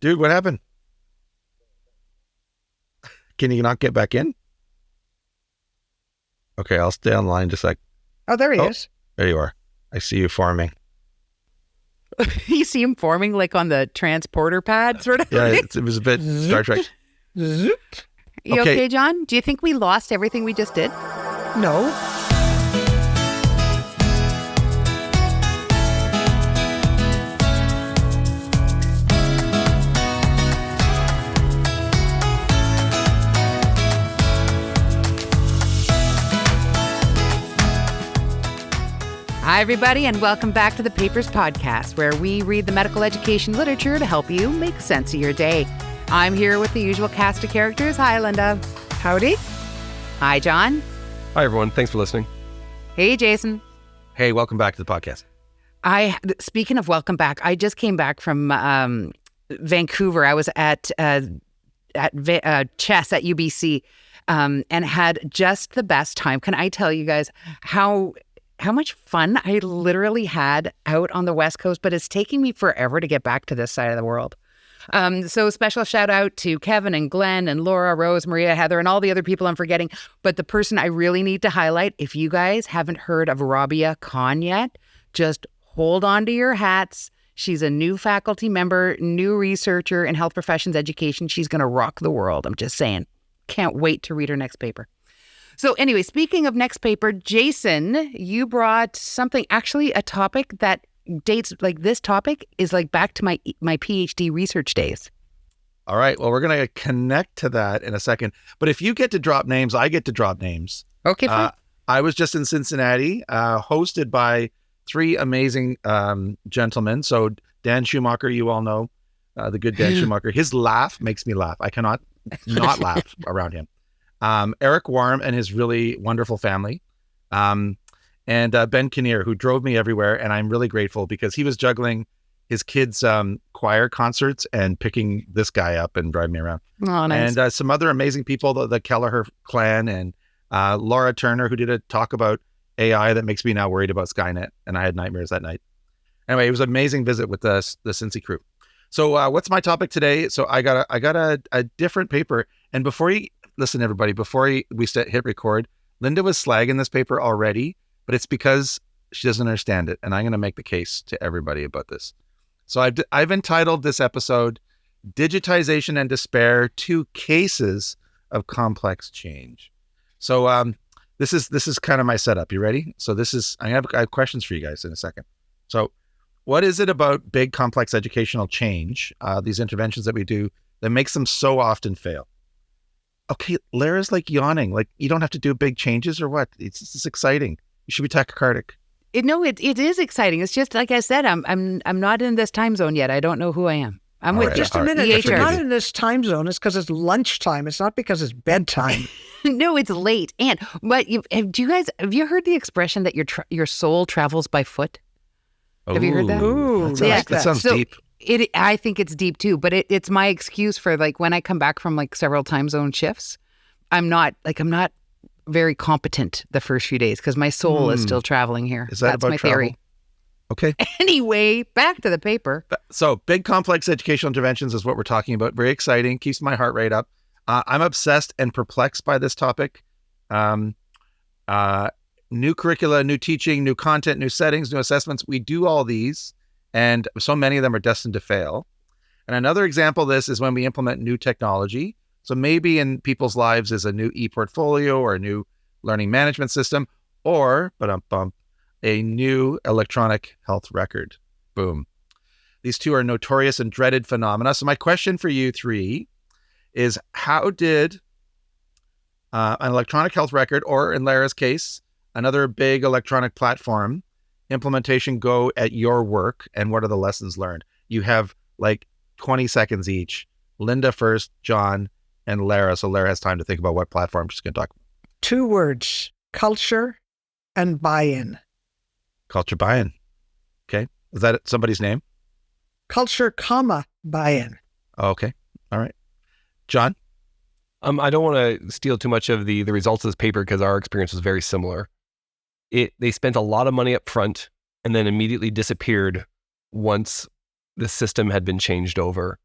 Dude, what happened? Can you not get back in? Okay, I'll stay online just like. Oh, there he is. There you are. I see you forming. You see him forming like on the transporter pad, sort of. Yeah, it was a bit Star Trek. You okay, John? Do you think we lost everything we just did? No. Hi, everybody, and welcome back to the Papers Podcast, where we read the medical education literature to help you make sense of your day. I'm here with the usual cast of characters. Hi, Linda. Howdy. Hi, John. Hi, everyone. Thanks for listening. Hey, Jason. Hey, welcome back to the podcast. Speaking of welcome back, I just came back from Vancouver. I was at chess at UBC and had just the best time. Can I tell you guys how much fun I literally had out on the West Coast, but it's taking me forever to get back to this side of the world. So special shout out to Kevin and Glenn and Laura, Rose, Maria, Heather, and all the other people I'm forgetting. But the person I really need to highlight, if you guys haven't heard of Rabia Khan yet, just hold on to your hats. She's a new faculty member, new researcher in health professions education. She's going to rock the world. I'm just saying. Can't wait to read her next paper. So anyway, speaking of next paper, Jason, you brought something, actually a topic that dates, like this topic is like back to my PhD research days. All right. Well, we're going to connect to that in a second. But if you get to drop names, I get to drop names. Okay, fine. I was just in Cincinnati, hosted by three amazing gentlemen. So Dan Schumacher, you all know, the good Dan Schumacher. His laugh makes me laugh. I cannot not laugh around him. Eric Warm and his really wonderful family, and Ben Kinnear, who drove me everywhere. And I'm really grateful because he was juggling his kids' choir concerts and picking this guy up and driving me around. Oh, nice. And some other amazing people, the Kelleher clan, and Laura Turner, who did a talk about AI that makes me now worried about Skynet. And I had nightmares that night. Anyway, it was an amazing visit with the Cincy crew. So what's my topic today? So I got a different paper. And listen, everybody, before we hit record, Linda was slagging this paper already, but it's because she doesn't understand it. And I'm going to make the case to everybody about this. So I've entitled this episode, Digitization and Despair, Two Cases of Complex Change. So this is kind of my setup. You ready? So I have questions for you guys in a second. So what is it about big, complex educational change, these interventions that we do, that makes them so often fail? Okay, Lara's like yawning. Like, you don't have to do big changes or what? It's exciting. You should be tachycardic. It is exciting. It's just like I said, I'm not in this time zone yet. I don't know who I am. I'm with just a minute. If you're not in this time zone, it's because it's lunchtime. It's not because it's bedtime. No, it's late. But have you heard the expression that your soul travels by foot? Have you heard that? Ooh, that sounds deep. I think it's deep too, but it's my excuse for like when I come back from like several time zone shifts, I'm not very competent the first few days because my soul is still traveling here. Is that That's about my travel? theory. Okay. Anyway, back to the paper. So big complex educational interventions is what we're talking about. Very exciting. Keeps my heart rate up. I'm obsessed and perplexed by this topic. New curricula, new teaching, new content, new settings, new assessments. We do all these, and so many of them are destined to fail. And another example of this is when we implement new technology. So maybe in people's lives is a new e-portfolio or a new learning management system, or a new electronic health record. Boom. These two are notorious and dreaded phenomena. So my question for you three is, how did an electronic health record, or in Lara's case, another big electronic platform implementation go at your work, and what are the lessons learned? You have like 20 seconds each. Linda first, John, and Lara. So Lara has time to think about what platform she's going to talk about. 2 words, culture and buy-in. Culture buy-in. Okay. Is that somebody's name? Culture, buy-in. Oh, okay. All right. John? I don't want to steal too much of the results of this paper because our experience was very similar. They spent a lot of money up front and then immediately disappeared once the system had been changed over.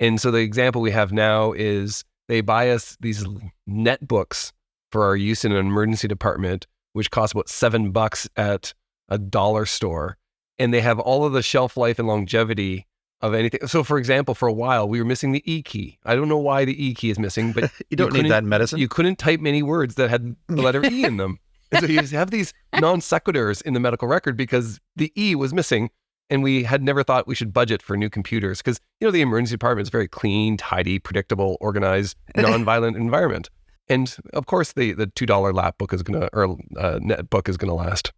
And so the example we have now is they buy us these netbooks for our use in an emergency department, which cost about $7 at a dollar store. And they have all of the shelf life and longevity of anything. So for example, for a while, we were missing the E key. I don't know why the E key is missing, but You don't need that in medicine. You couldn't type many words that had the letter E in them. And so you have these non sequiturs in the medical record because the E was missing. And we had never thought we should budget for new computers because, the emergency department is very clean, tidy, predictable, organized, non-violent environment. And of course, the $2 lap book is net book is gonna last.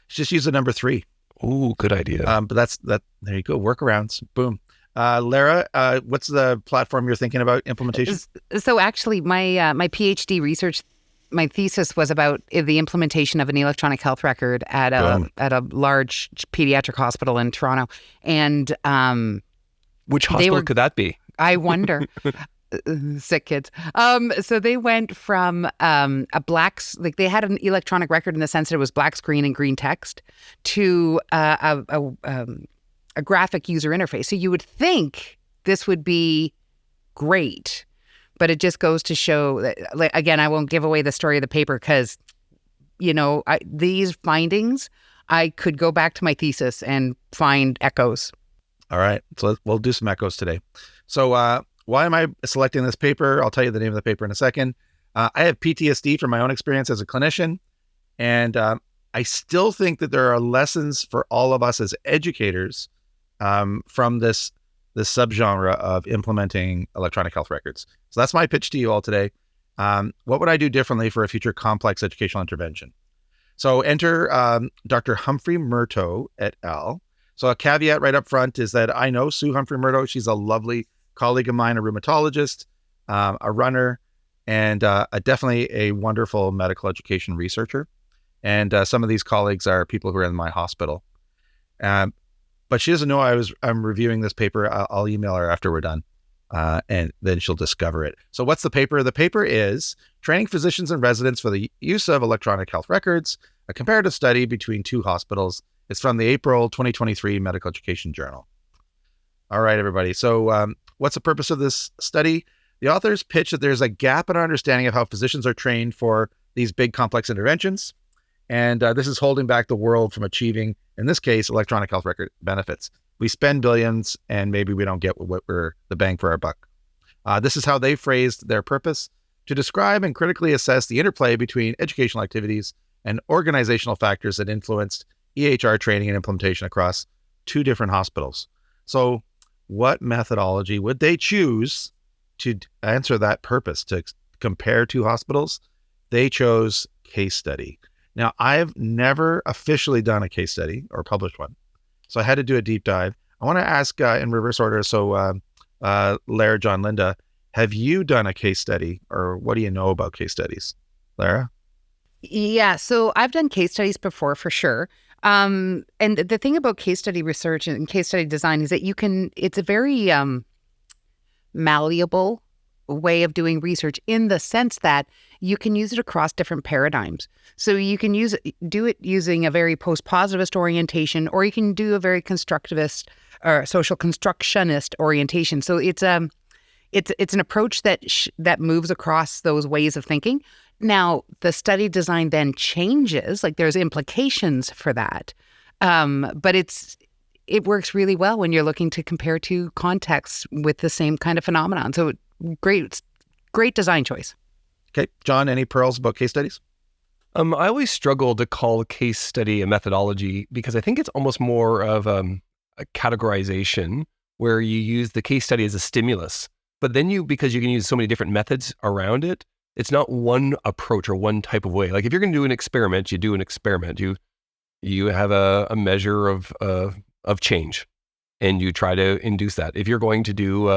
Just use the number 3. Ooh, good idea. But that's that. There you go. Workarounds. Boom. Lara, what's the platform you're thinking about implementation? So actually, my PhD research, my thesis was about the implementation of an electronic health record at a large pediatric hospital in Toronto, and which hospital could that be? I wonder. Sick kids. So they went from they had an electronic record in the sense that it was black screen and green text to a graphic user interface. So you would think this would be great, but it just goes to show that, again, I won't give away the story of the paper because, these findings, I could go back to my thesis and find echoes. All right. So we'll do some echoes today. So why am I selecting this paper? I'll tell you the name of the paper in a second. I have PTSD from my own experience as a clinician. And I still think that there are lessons for all of us as educators from this subgenre of implementing electronic health records. So that's my pitch to you all today. What would I do differently for a future complex educational intervention? So enter Dr. Humphrey Murto et al. So a caveat right up front is that I know Sue Humphrey Murto. She's a lovely colleague of mine, a rheumatologist, a runner, and definitely a wonderful medical education researcher. And some of these colleagues are people who are in my hospital. But she doesn't know I'm reviewing this paper. I'll email her after we're done, and then she'll discover it. So what's the paper? The paper is Training Physicians and Residents for the Use of Electronic Health Records, a comparative study between 2 hospitals. It's from the April 2023 Medical Education Journal. All right, everybody. So what's the purpose of this study? The authors pitch that there's a gap in our understanding of how physicians are trained for these big complex interventions. And this is holding back the world from achieving, in this case, electronic health record benefits. We spend billions and maybe we don't get the bang for our buck. This is how they phrased their purpose: to describe and critically assess the interplay between educational activities and organizational factors that influenced EHR training and implementation across 2 different hospitals. So what methodology would they choose to answer that purpose, to compare 2 hospitals? They chose case study. Now, I've never officially done a case study or published one, so I had to do a deep dive. I want to ask in reverse order. So Lara, John, Linda, have you done a case study, or what do you know about case studies? Lara? Yeah, so I've done case studies before for sure. And the thing about case study research and case study design is that it's a very malleable way of doing research in the sense that you can use it across different paradigms. So you can do it using a very post-positivist orientation, or you can do a very constructivist or social constructionist orientation. So it's an approach that moves across those ways of thinking. Now, the study design then changes, like there's implications for that. But it works really well when you're looking to compare 2 contexts with the same kind of phenomenon. So great design choice. Okay. John, any pearls about case studies? I always struggle to call a case study a methodology because I think it's almost more of a categorization where you use the case study as a stimulus. But then because you can use so many different methods around it, it's not one approach or one type of way. Like if you're going to do an experiment, you do an experiment. You have a measure of change, and you try to induce that. If you're going to do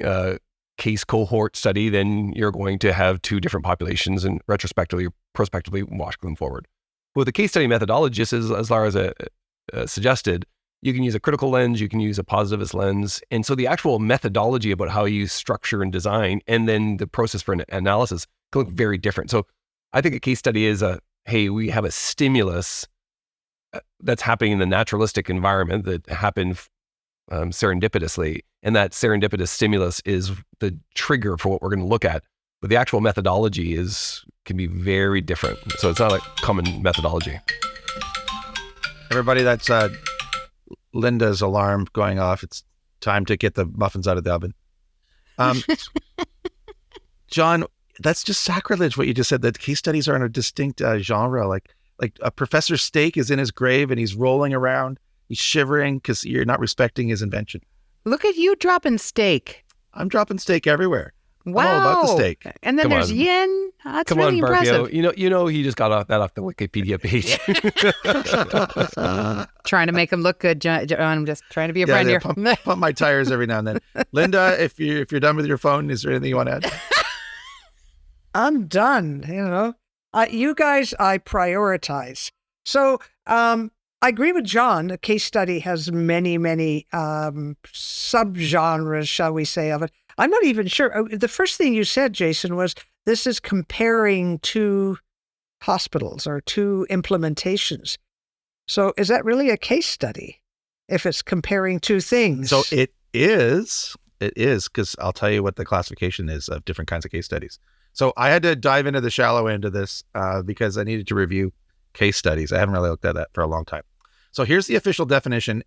a case cohort study, then you're going to have 2 different populations and retrospectively or prospectively wash them forward. With the case study methodology, just as Lara suggested, you can use a critical lens, you can use a positivist lens. And so the actual methodology about how you structure and design, and then the process for an analysis can look very different. So I think a case study is hey, we have a stimulus that's happening in the naturalistic environment that happened serendipitously, and that serendipitous stimulus is the trigger for what we're going to look at. But the actual methodology can be very different. So it's not a common methodology. Everybody, that's Linda's alarm going off. It's time to get the muffins out of the oven. John, that's just sacrilege what you just said, that case studies are in a distinct genre. Like a Professor Steak is in his grave and he's rolling around. He's shivering because you're not respecting his invention. Look at you dropping steak. I'm dropping steak everywhere. Wow. I'm all about the steak. And then Come there's on. yin. That's Come really on, Varpio. impressive. You know, he just got off the Wikipedia page. Trying to make him look good, John. I'm just trying to be a friend here. Pump my tires every now and then. Linda, if you're done with your phone, is there anything you want to add? I'm done. You guys, I prioritize. So I agree with John. A case study has many, many subgenres, shall we say, of it. I'm not even sure. The first thing you said, Jason, was this is comparing two hospitals or two implementations. So is that really a case study if it's comparing two things? So it is, because I'll tell you what the classification is of different kinds of case studies. So I had to dive into the shallow end of this because I needed to review case studies. I haven't really looked at that for a long time. So here's the official definition.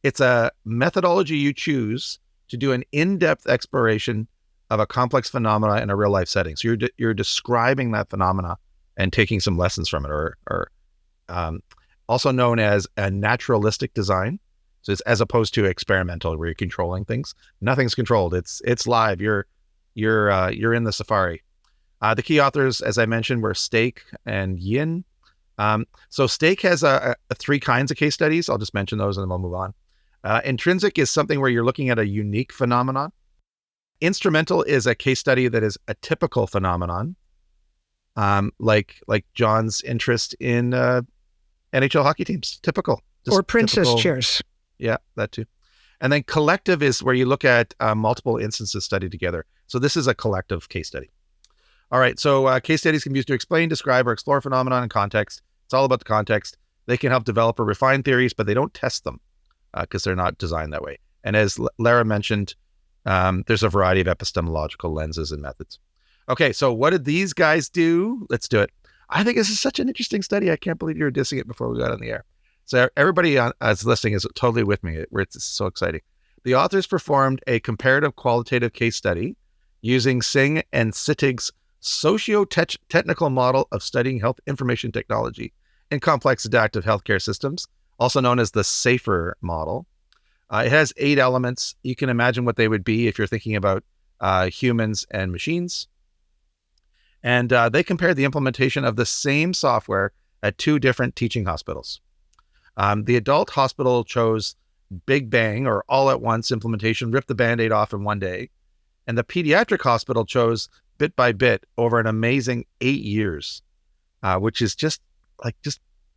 It's a methodology you choose to do an in-depth exploration of a complex phenomena in a real-life setting. So you're describing that phenomena and taking some lessons from it, or also known as a naturalistic design. So it's as opposed to experimental, where you're controlling things. Nothing's controlled. It's live. You're in the safari. The key authors, as I mentioned, were Steak and Yin. So Steak has three kinds of case studies. I'll just mention those and then we'll move on. Intrinsic is something where you're looking at a unique phenomenon. Instrumental is a case study that is a typical phenomenon, like John's interest in NHL hockey teams. Typical. Or princess typical. chairs. Yeah, that too. And then collective is where you look at multiple instances studied together. So this is a collective case study. All right, so case studies can be used to explain, describe, or explore a phenomenon in context. It's all about the context. They can help develop or refine theories, but they don't test them because they're not designed that way. And as Lara mentioned, there's a variety of epistemological lenses and methods. Okay, so what did these guys do? Let's do it. I think this is such an interesting study. I can't believe you were dissing it before we got on the air. So everybody as listening is totally with me. It's so exciting. The authors performed a comparative qualitative case study using Singh and Sittig's socio-technical model of studying health information technology in complex adaptive healthcare systems, also known as the SAFER model. It has 8 elements. You can imagine what they would be if you're thinking about humans and machines. And they compared the implementation of the same software at 2 different teaching hospitals. The adult hospital chose Big Bang, or all at once implementation, ripped the Band-Aid off in one day. And the pediatric hospital chose bit by bit over an amazing 8 years, which is just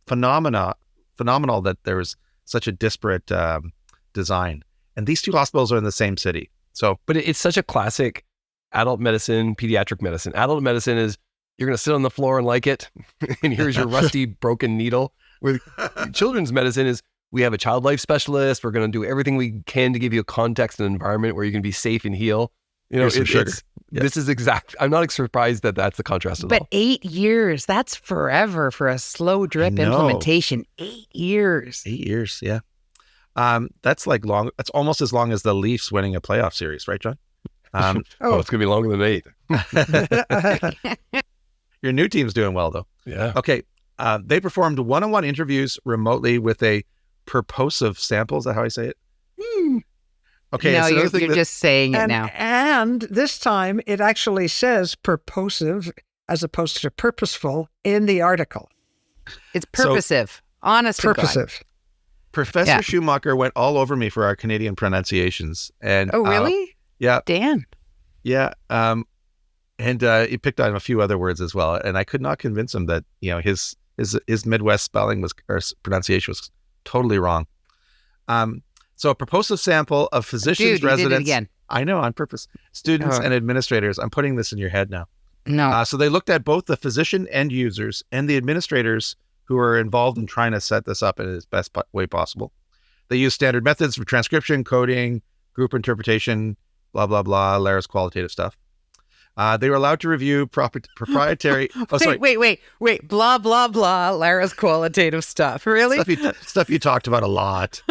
phenomenal that there was such a disparate design. And these 2 hospitals are in the same city. So, but it's such a classic adult medicine, pediatric medicine. Adult medicine is you're going to sit on the floor and like it, and here's your rusty, broken needle. With children's medicine is we have a child life specialist. We're going to do everything we can to give you a context and environment where you can be safe and heal. You know, this is exact. I'm not surprised that that's the contrast at all. But 8 years, that's forever for a slow drip implementation. 8 years. 8 years, yeah. That's like long. That's almost as long as the Leafs winning a playoff series, right, John? It's going to be longer than 8. Your new team's doing well, though. Yeah. Okay. They performed one-on-one interviews remotely with a purposive sample. Is that how I say it? Okay. No, you're just saying it now. And this time it actually says purposive as opposed to purposeful in the article. It's purposive. Honest to God. Purposive. Professor Schumacher went all over me for our Canadian pronunciations. And oh, really? Yeah. Dan. Yeah. And he picked on a few other words as well. And I could not convince him that, his Midwest spelling or pronunciation was totally wrong. So a purposive sample of physicians, Dude, residents. You did it again. I know, on purpose. Students and administrators. I'm putting this in your head now. No. So they looked at both the physician end users and the administrators who were involved in trying to set this up in its best way possible. They use standard methods for transcription, coding, group interpretation, blah, blah, blah, Lara's qualitative stuff. They were allowed to review proprietary... Wait. Blah, blah, blah, Lara's qualitative stuff. Really? Stuff you talked about a lot.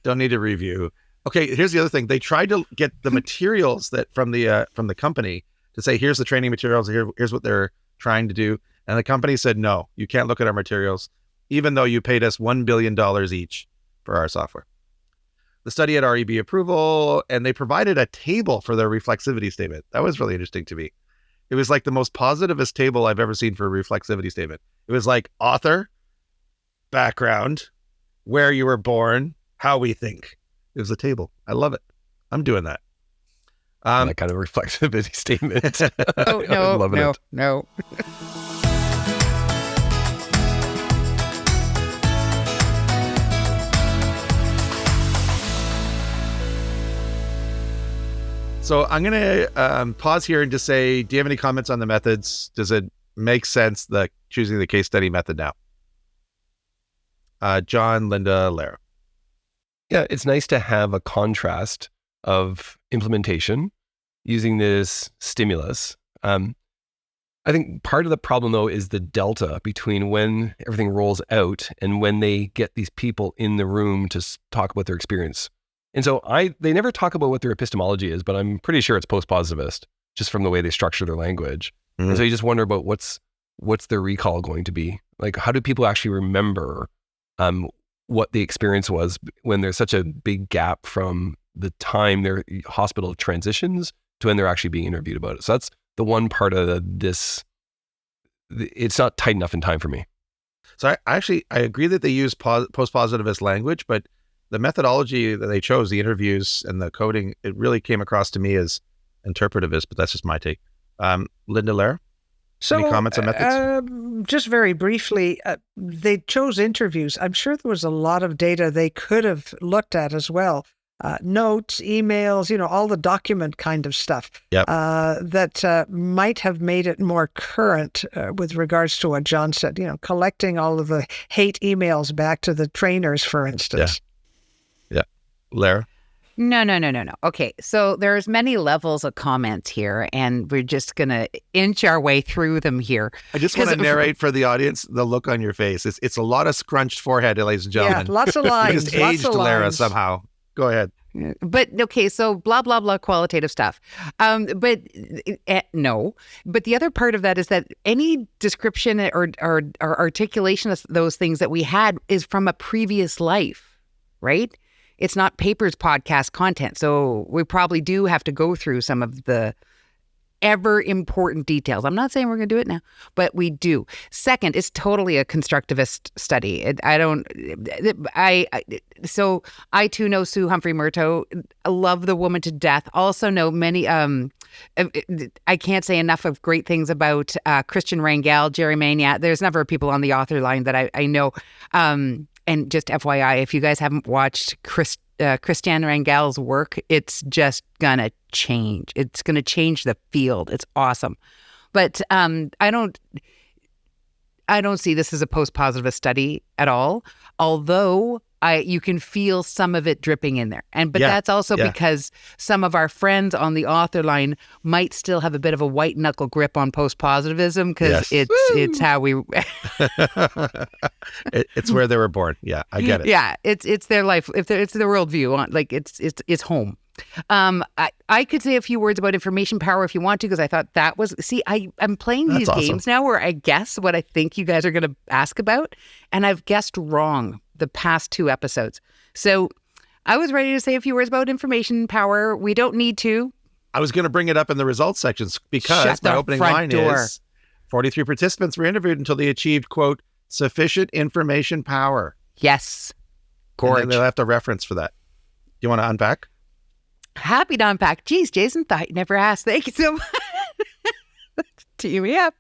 Don't need to review. Okay, here's the other thing. They tried to get the materials that from the company to say, here's the training materials, here's what they're trying to do. And the company said, no, you can't look at our materials, even though you paid us $1 billion each for our software. The study had REB approval, and they provided a table for their reflexivity statement. That was really interesting to me. It was like the most positivist table I've ever seen for a reflexivity statement. It was like author, background, where you were born, how we think. It was a table. I love it. I'm doing that. That kind of reflexivity statement. No. So I'm going to pause here and just say, do you have any comments on the methods? Does it make sense choosing the case study method now? John, Linda, Lara. Yeah, it's nice to have a contrast of implementation using this stimulus. I think part of the problem, though, is the delta between when everything rolls out and when they get these people in the room to talk about their experience. And so they never talk about what their epistemology is, but I'm pretty sure it's post-positivist, just from the way they structure their language. Mm-hmm. And so you just wonder about what's their recall going to be? Like, how do people actually remember what the experience was when there's such a big gap from the time their hospital transitions to when they're actually being interviewed about it? So that's the one part of this. It's not tight enough in time for me. So I agree that they use post-positivist language, but the methodology that they chose, the interviews and the coding, it really came across to me as interpretivist, but that's just my take. Linda, Lara? So, any comments on methods? Just very briefly, they chose interviews. I'm sure there was a lot of data they could have looked at as well. Notes, emails, all the document kind of stuff. Yep. That might have made it more current with regards to what John said, collecting all of the hate emails back to the trainers, for instance. Yeah. Lara? No. Okay, so there's many levels of comments here, and we're just going to inch our way through them here. I just want to narrate for the audience the look on your face. It's a lot of scrunched forehead, ladies and gentlemen. Yeah, lots of lines. You just aged Lara somehow. Go ahead. But okay, so blah, blah, blah, qualitative stuff. No. But the other part of that is that any description or articulation of those things that we had is from a previous life, right? It's not papers podcast content. So we probably do have to go through some of the ever important details. I'm not saying we're going to do it now, but we do. Second, it's totally a constructivist study. So I too know Sue Humphrey-Murtaugh. I love the woman to death. Also know many, I can't say enough of great things about Christian Rangel, Jerry Mania. There's a number of people on the author line that I know. And just FYI, if you guys haven't watched Christian Rangel's work, it's just going to change. It's going to change the field. It's awesome. But I don't see this as a post-positivist study at all, although you can feel some of it dripping in there. But that's also because some of our friends on the author line might still have a bit of a white knuckle grip on post-positivism because it's how we... it's where they were born. Yeah, I get it. Yeah, it's their life. It's their worldview. Like it's home. I could say a few words about information power if you want to, because I thought that was... See, I'm playing these games now where I guess what I think you guys are going to ask about, and I've guessed wrong the past 2 episodes. So I was ready to say a few words about information power. We don't need to. I was going to bring it up in the results sections because my opening line is 43 participants were interviewed until they achieved, quote, sufficient information power. Yes. Gorge. And they'll have to reference for that. Do you want to unpack? Happy to unpack. Geez, Jason, thought you never asked. Thank you so much. Tee me up.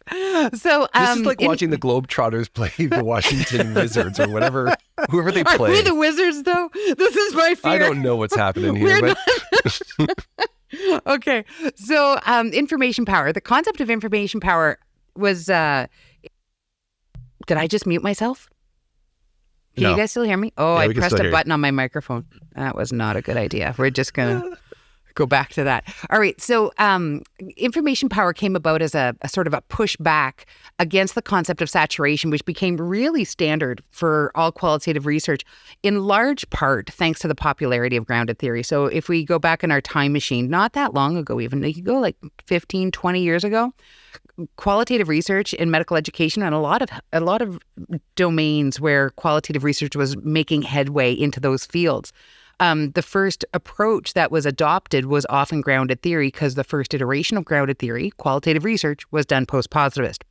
So this is like watching the Globetrotters play the Washington Wizards or whoever they play. Are we the Wizards though? This is my fear. I don't know what's happening here. Okay. So information power. The concept of information power was did I just mute myself? Can No. you guys still hear me? Oh, Yeah, I we can pressed still a hear you. button on my microphone. That was not a good idea. We're just going to go back to that. All right. So information power came about as a sort of a pushback against the concept of saturation, which became really standard for all qualitative research, in large part thanks to the popularity of grounded theory. So if we go back in our time machine, not that long ago even, you could go like 15, 20 years ago, qualitative research in medical education and a lot of domains where qualitative research was making headway into those fields. The first approach that was adopted was often grounded theory because the first iteration of grounded theory, qualitative research, was done post-positivist,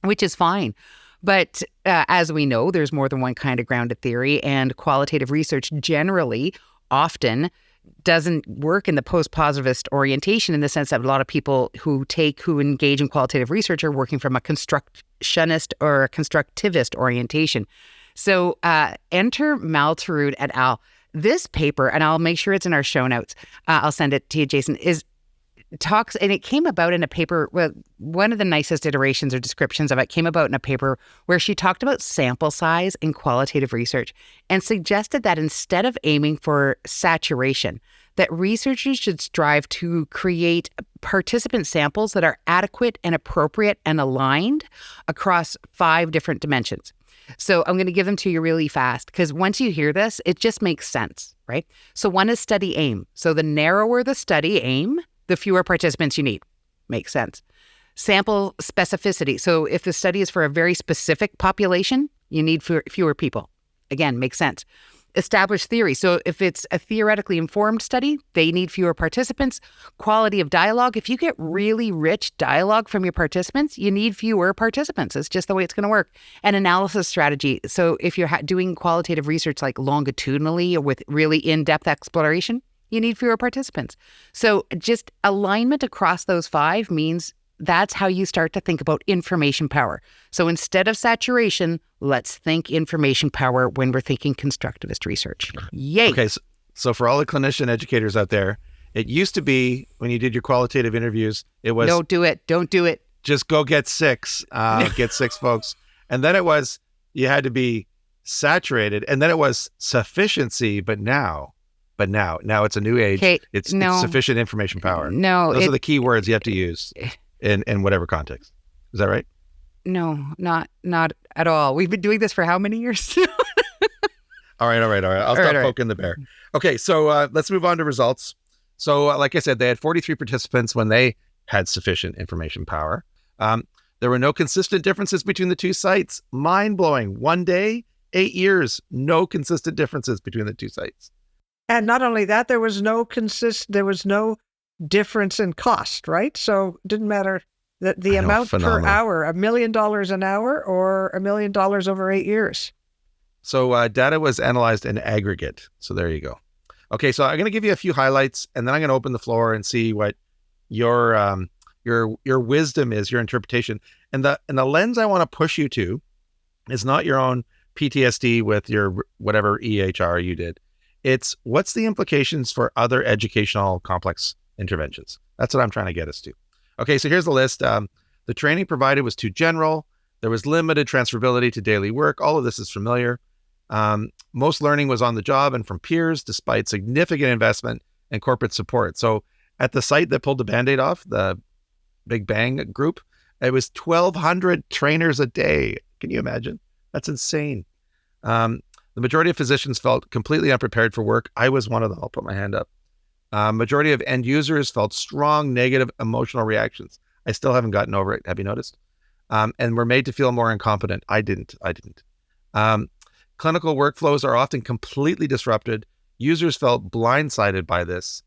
which is fine. But as we know, there's more than one kind of grounded theory, and qualitative research generally often doesn't work in the post-positivist orientation, in the sense that a lot of people who engage in qualitative research are working from a constructionist or a constructivist orientation. So enter Malterud et al. This paper, and I'll make sure it's in our show notes, I'll send it to you, Jason, talks, and it came about in a paper, well, one of the nicest iterations or descriptions of it came about in a paper where she talked about sample size in qualitative research and suggested that instead of aiming for saturation, that researchers should strive to create participant samples that are adequate and appropriate and aligned across 5 different dimensions. So I'm going to give them to you really fast, because once you hear this, it just makes sense, right? So one is study aim. So the narrower the study aim, the fewer participants you need. Makes sense. Sample specificity. So if the study is for a very specific population, you need fewer people. Again, makes sense. Establish theory. So if it's a theoretically informed study, they need fewer participants. Quality of dialogue. If you get really rich dialogue from your participants, you need fewer participants. It's just the way it's going to work. And analysis strategy. So if you're doing qualitative research like longitudinally or with really in-depth exploration, you need fewer participants. So just alignment across those 5 means that's how you start to think about information power. So instead of saturation, let's think information power when we're thinking constructivist research. Yay. Okay, so for all the clinician educators out there, it used to be when you did your qualitative interviews, it was Don't do it. Just go get 6, get 6 folks. And then it was, you had to be saturated. And then it was sufficiency, but now it's a new age. Okay, It's no. sufficient information power. No. Those are the key words you have to use in whatever context. Is that right? No, not at all. We've been doing this for how many years? All right. I'll stop poking the bear. Okay, so let's move on to results. So like I said, they had 43 participants when they had sufficient information power. There were no consistent differences between the 2 sites. Mind-blowing. 1 day, 8 years, no consistent differences between the 2 sites. And not only that, there was no difference in cost, right? So it didn't matter the amount per hour, $1 million an hour or $1 million over 8 years. So data was analyzed in aggregate. So there you go. Okay, so I'm going to give you a few highlights, and then I'm going to open the floor and see what your wisdom is, your interpretation. And the lens I want to push you to is not your own PTSD with your whatever EHR you did. It's what's the implications for other educational complex interventions. That's what I'm trying to get us to. Okay, so here's the list. The training provided was too general. There was limited transferability to daily work. All of this is familiar. Most learning was on the job and from peers, despite significant investment and corporate support. So at the site that pulled the Band-Aid off, the Big Bang group, it was 1,200 trainers a day. Can you imagine? That's insane. The majority of physicians felt completely unprepared for work. I was one of them. I'll put my hand up. Majority of end users felt strong negative emotional reactions. I still haven't gotten over it. Have you noticed? And were made to feel more incompetent. I didn't. Clinical workflows are often completely disrupted. Users felt blindsided by this.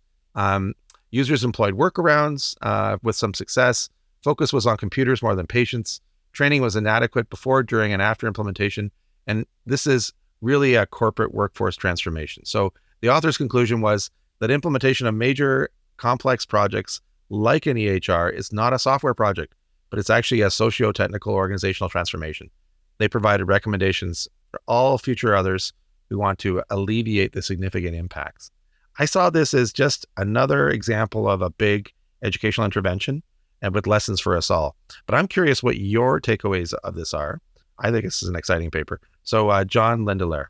Users employed workarounds with some success. Focus was on computers more than patients. Training was inadequate before, during, and after implementation. And this is really a corporate workforce transformation. So the author's conclusion was that implementation of major complex projects like an EHR is not a software project, but it's actually a socio-technical organizational transformation. They provided recommendations for all future others who want to alleviate the significant impacts. I saw this as just another example of a big educational intervention and with lessons for us all. But I'm curious what your takeaways of this are. I think this is an exciting paper. So John, Linda, Lara.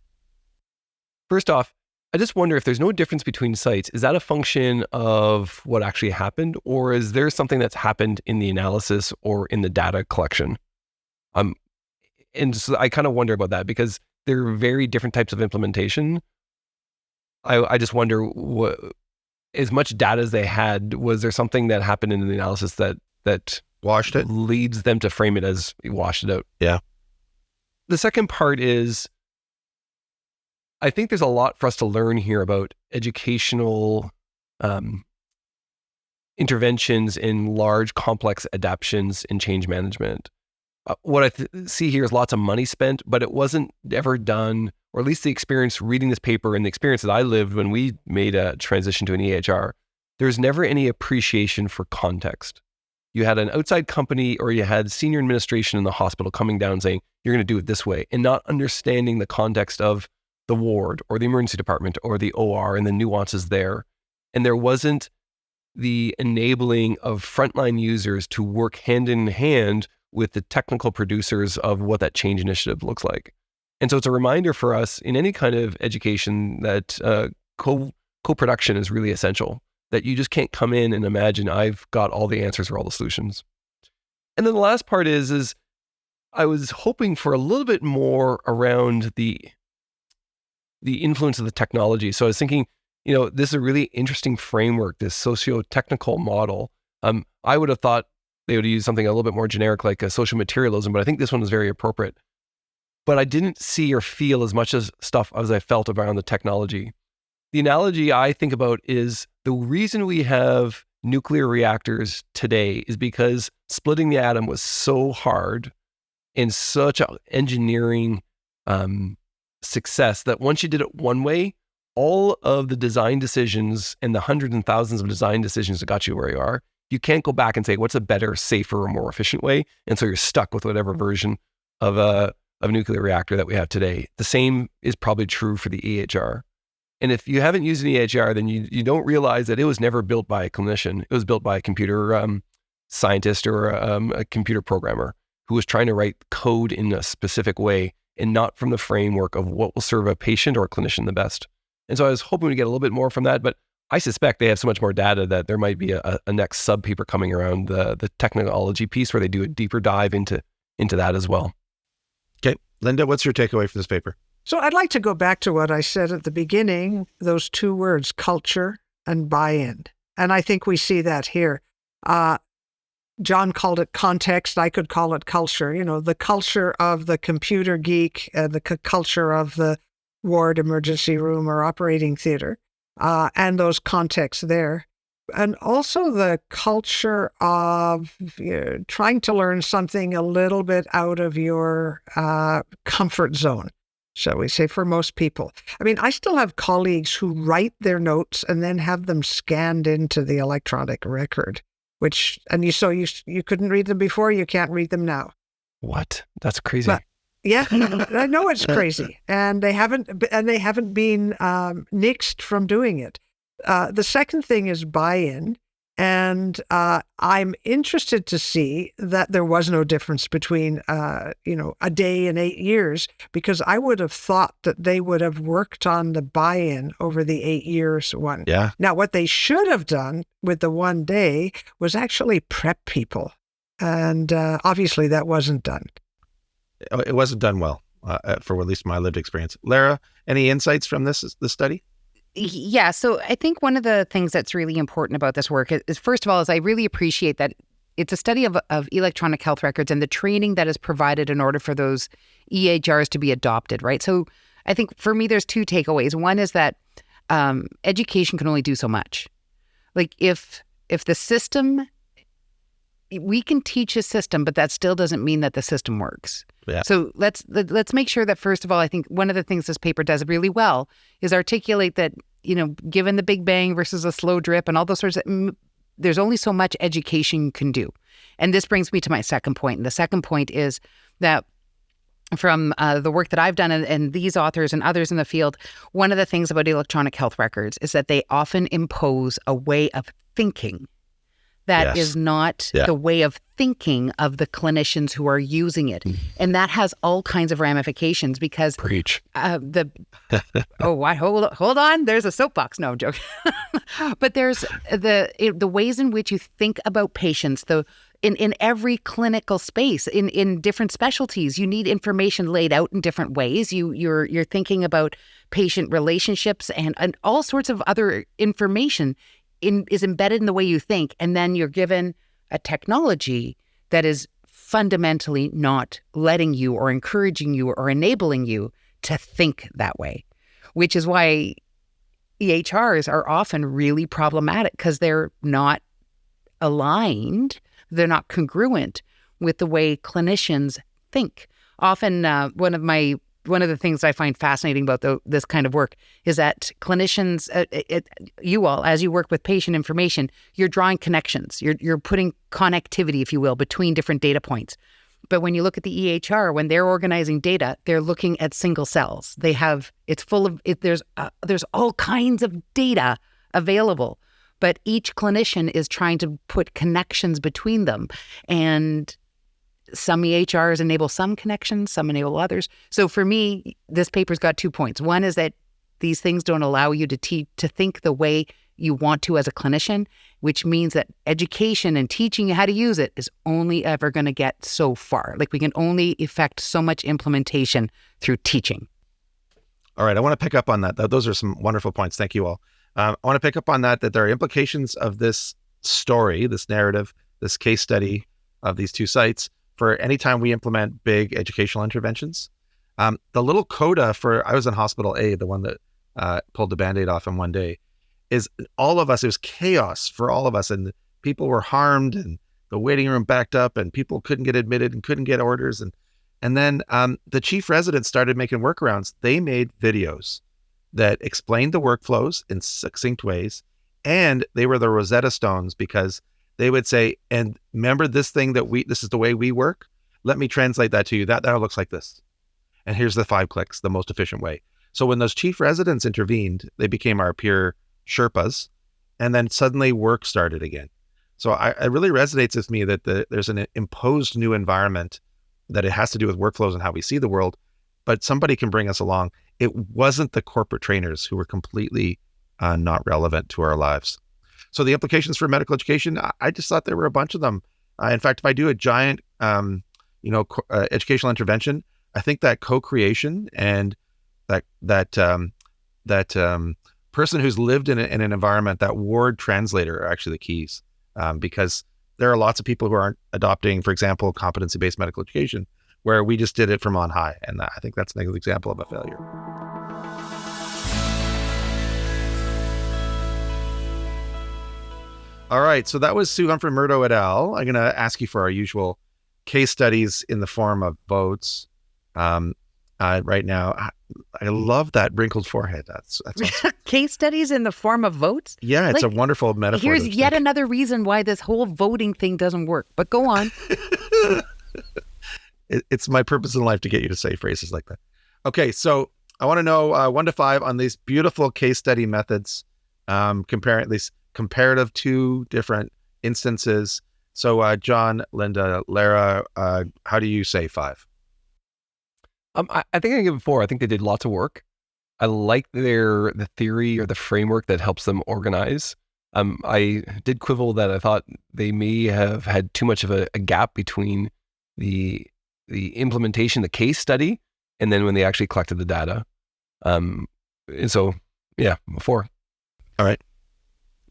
First off, I just wonder if there's no difference between sites. Is that a function of what actually happened, or is there something that's happened in the analysis or in the data collection? And so I kind of wonder about that because there are very different types of implementation. I just wonder, what, as much data as they had, was there something that happened in the analysis that Washed it? leads them to frame it as washed it out? Yeah. The second part is, I think there's a lot for us to learn here about educational interventions in large, complex adaptations in change management. What I see here is lots of money spent, but it wasn't ever done, or at least the experience reading this paper and the experience that I lived when we made a transition to an EHR, there's never any appreciation for context. You had an outside company or you had senior administration in the hospital coming down saying, you're going to do it this way, and not understanding the context of the ward or the emergency department or the OR and the nuances there. And there wasn't the enabling of frontline users to work hand in hand with the technical producers of what that change initiative looks like. And so it's a reminder for us in any kind of education that co-production is really essential, that you just can't come in and imagine I've got all the answers or all the solutions. And then the last part is I was hoping for a little bit more around the influence of the technology. So I was thinking, this is a really interesting framework, this socio-technical model. I would have thought they would use something a little bit more generic like a social materialism, but I think this one is very appropriate. But I didn't see or feel as much as stuff as I felt around the technology. The analogy I think about is the reason we have nuclear reactors today is because splitting the atom was so hard and such an engineering success that once you did it one way, all of the design decisions and the hundreds and thousands of design decisions that got you where you are, you can't go back and say, what's a better, safer, or more efficient way? And so you're stuck with whatever version of a nuclear reactor that we have today. The same is probably true for the EHR. And if you haven't used an EHR, then you don't realize that it was never built by a clinician. It was built by a computer scientist or a computer programmer who was trying to write code in a specific way and not from the framework of what will serve a patient or a clinician the best. And so I was hoping to get a little bit more from that, but I suspect they have so much more data that there might be a next sub-paper coming around the technology piece where they do a deeper dive into that as well. Okay. Linda, what's your takeaway from this paper? So I'd like to go back to what I said at the beginning, those two words, culture and buy-in. And I think we see that here. John called it context. I could call it culture. The culture of the computer geek, the culture of the ward, emergency room, or operating theater, and those contexts there. And also the culture of trying to learn something a little bit out of your comfort zone, shall we say, for most people. I mean, I still have colleagues who write their notes and then have them scanned into the electronic record, you couldn't read them before, you can't read them now. What? That's crazy. But, yeah, I know it's crazy, and they haven't been nixed from doing it. The second thing is buy-in, and I'm interested to see that there was no difference between a day and 8 years, because I would have thought that they would have worked on the buy-in over the 8 years one. Yeah. Now, what they should have done with the 1 day was actually prep people, and obviously that wasn't done. It wasn't done well, for at least my lived experience. Lara, any insights from this study? Yeah, so I think one of the things that's really important about this work is first of all, I really appreciate that it's a study of electronic health records and the training that is provided in order for those EHRs to be adopted, right? So I think for me, there's two takeaways. One is that education can only do so much. Like if the system, we can teach a system, but that still doesn't mean that the system works. Yeah. So let's make sure that, first of all, I think one of the things this paper does really well is articulate that, given the big bang versus a slow drip and all those sorts of, there's only so much education can do. And this brings me to my second point. And the second point is that from the work that I've done and these authors and others in the field, one of the things about electronic health records is that they often impose a way of thinking That Yes. is not Yeah. the way of thinking of the clinicians who are using it. And that has all kinds of ramifications because Preach. hold on, there's a soapbox. No, I'm joking. But there's the ways in which you think about patients, in every clinical space, in different specialties, you need information laid out in different ways. You're thinking about patient relationships and all sorts of other information is embedded in the way you think, and then you're given a technology that is fundamentally not letting you or encouraging you or enabling you to think that way, which is why EHRs are often really problematic because they're not aligned, they're not congruent with the way clinicians think. Often, one of the things I find fascinating about this kind of work is that clinicians, you all, as you work with patient information, you're drawing connections. You're putting connectivity, if you will, between different data points. But when you look at the EHR, when they're organizing data, they're looking at single cells. It's full of there's all kinds of data available, but each clinician is trying to put connections between them, and some EHRs enable some connections, some enable others. So for me, this paper's got 2 points. One is that these things don't allow you to think the way you want to as a clinician, which means that education and teaching you how to use it is only ever going to get so far. Like we can only effect so much implementation through teaching. All right. I want to pick up on that. Those are some wonderful points. Thank you all. I want to pick up on that there are implications of this story, this narrative, this case study of these two sites for any time we implement big educational interventions. The little coda I was in hospital A, the one that pulled the Band-Aid off in one day, is all of us, it was chaos for all of us. And people were harmed and the waiting room backed up and people couldn't get admitted and couldn't get orders. And then the chief residents started making workarounds. They made videos that explained the workflows in succinct ways. And they were the Rosetta Stones because they would say, and remember this thing this is the way we work. Let me translate that to you. That looks like this. And here's the 5 clicks, the most efficient way. So when those chief residents intervened, they became our peer Sherpas, and then suddenly work started again. So it really resonates with me that there's an imposed new environment that it has to do with workflows and how we see the world, but somebody can bring us along. It wasn't the corporate trainers who were completely not relevant to our lives. So the implications for medical education, I just thought there were a bunch of them. In fact, if I do a giant, educational intervention, I think that co-creation and that person who's lived in an environment, that ward translator, are actually the keys, because there are lots of people who aren't adopting, for example, competency-based medical education, where we just did it from on high, and I think that's an example of a failure. All right, so that was Sue Humphrey-Murdo et al. I'm going to ask you for our usual case studies in the form of votes. Right now, I love that wrinkled forehead. That's awesome. Case studies in the form of votes? Yeah, it's a wonderful metaphor. Here's yet another reason why this whole voting thing doesn't work. But go on. It's my purpose in life to get you to say phrases like that. Okay, so I want to know 1 to 5 on these beautiful case study methods, comparing at least comparative to different instances. So John, Linda, Lara, how do you say 5? I think I give it 4. I think they did lots of work. I like the theory or the framework that helps them organize. I did quibble that I thought they may have had too much of a gap between the implementation, the case study, and then when they actually collected the data. And so, yeah, 4. All right.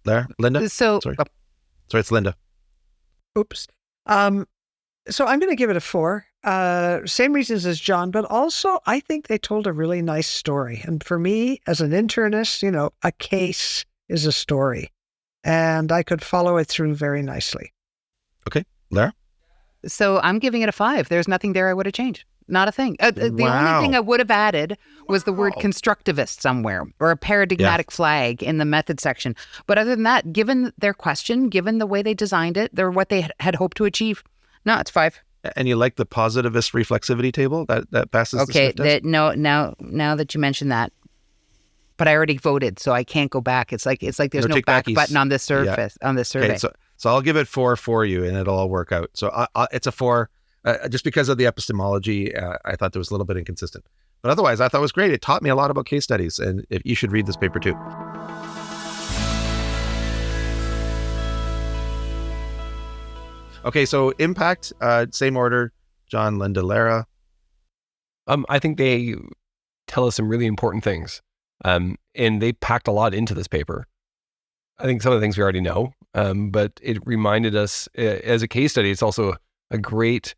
Lara, Linda? Sorry, it's Linda. Oops. So I'm going to give it a 4. Same reasons as John, but also I think they told a really nice story. And for me, as an internist, a case is a story. And I could follow it through very nicely. Okay. Lara? So I'm giving it a 5. There's nothing there I would have changed. Not a thing. The only thing I would have added was the word constructivist somewhere, or a paradigmatic flag in the method section. But other than that, given their question, given the way they designed it, they're what they had hoped to achieve. No, it's 5. And you like the positivist reflexivity table that passes the Sniff test? No, now that you mention that, but I already voted, so I can't go back. It's like there's no back button on this surface on this survey. Okay, So I'll give it 4 for you, and it'll all work out. So it's a 4, just because of the epistemology. I thought there was a little bit inconsistent, but otherwise I thought it was great. It taught me a lot about case studies, and you should read this paper too. Okay, so impact, same order, John, Linda, Lara. I think they tell us some really important things, and they packed a lot into this paper. I think some of the things we already know, but it reminded us as a case study. It's also a great,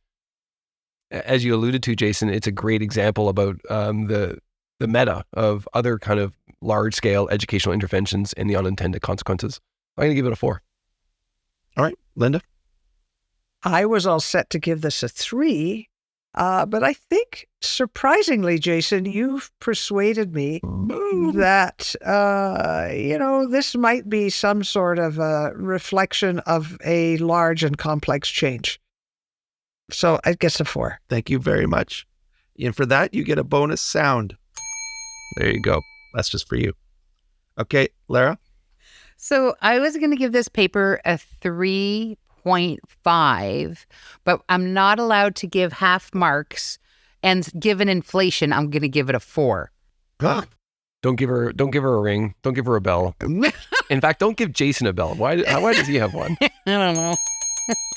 as you alluded to, Jason, it's a great example about the meta of other kind of large scale educational interventions and the unintended consequences. I'm going to give it a 4. All right, Linda. I was all set to give this a 3, but I think surprisingly, Jason, you've persuaded me that, this might be some sort of a reflection of a large and complex change. So I guess a 4. Thank you very much. And for that, you get a bonus sound. There you go. That's just for you. Okay, Lara? So I was going to give this paper a 3.5, but I'm not allowed to give half marks. And given inflation, I'm going to give it a 4. Huh. Don't give her a ring. Don't give her a bell. In fact, don't give Jason a bell. Why does he have one? I don't know.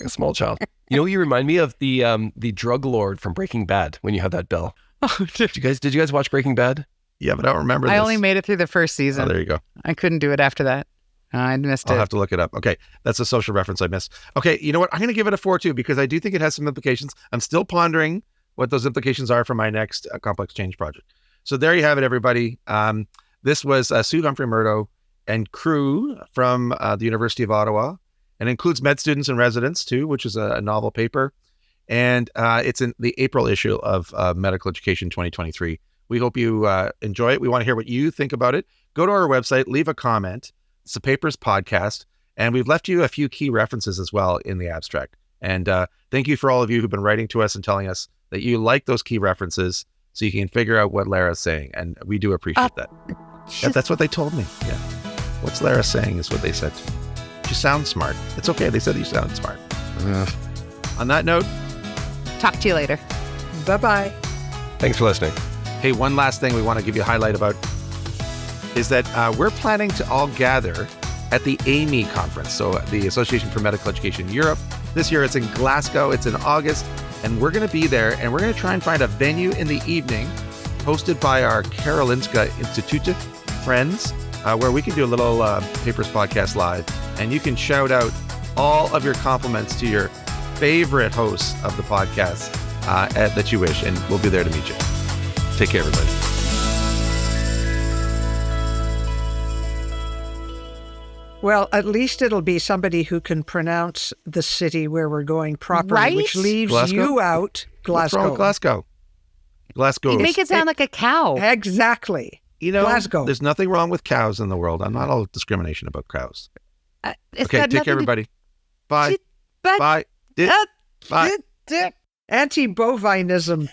A small child. You know, you remind me of the drug lord from Breaking Bad when you had that bell. Oh, Did you guys watch Breaking Bad? Yeah, but I don't remember this. I only made it through the first season. Oh, there you go. I couldn't do it after that. I missed it. I'll have to look it up. Okay, that's a social reference I missed. Okay, you know what? I'm going to give it a 4 too, because I do think it has some implications. I'm still pondering what those implications are for my next complex change project. So there you have it, everybody. This was Sue Humphrey-Murdo and crew from the University of Ottawa, and includes med students and residents too, which is a novel paper. And it's in the April issue of Medical Education 2023. We hope you enjoy it. We want to hear what you think about it. Go to our website, leave a comment. It's the Papers Podcast. And we've left you a few key references as well in the abstract. And thank you for all of you who've been writing to us and telling us that you like those key references so you can figure out what Lara's saying. And we do appreciate that. Yeah, that's what they told me. Yeah. What's Lara saying is what they said to me. You sound smart. It's okay. They said you sound smart. On that note, talk to you later. Bye-bye. Thanks for listening. Hey, one last thing we want to give you a highlight about is that we're planning to all gather at the AME conference, so the Association for Medical Education Europe. This year it's in Glasgow, it's in August, and we're going to be there, and we're going to try and find a venue in the evening hosted by our Karolinska Institutet friends, where we can do a little Papers Podcast live, and you can shout out all of your compliments to your favorite hosts of the podcast that you wish, and we'll be there to meet you. Take care, everybody. Well, at least it'll be somebody who can pronounce the city where we're going properly, right? Which leaves Glasgow? you out. Glasgow. What's wrong with Glasgow? Glasgow. You make it sound like a cow. Exactly. You know, Glasgow. There's nothing wrong with cows in the world. I'm not all discrimination about cows. It's Okay, got take nothing care, everybody. Bye. But- Bye. Bye. Anti-bovinism.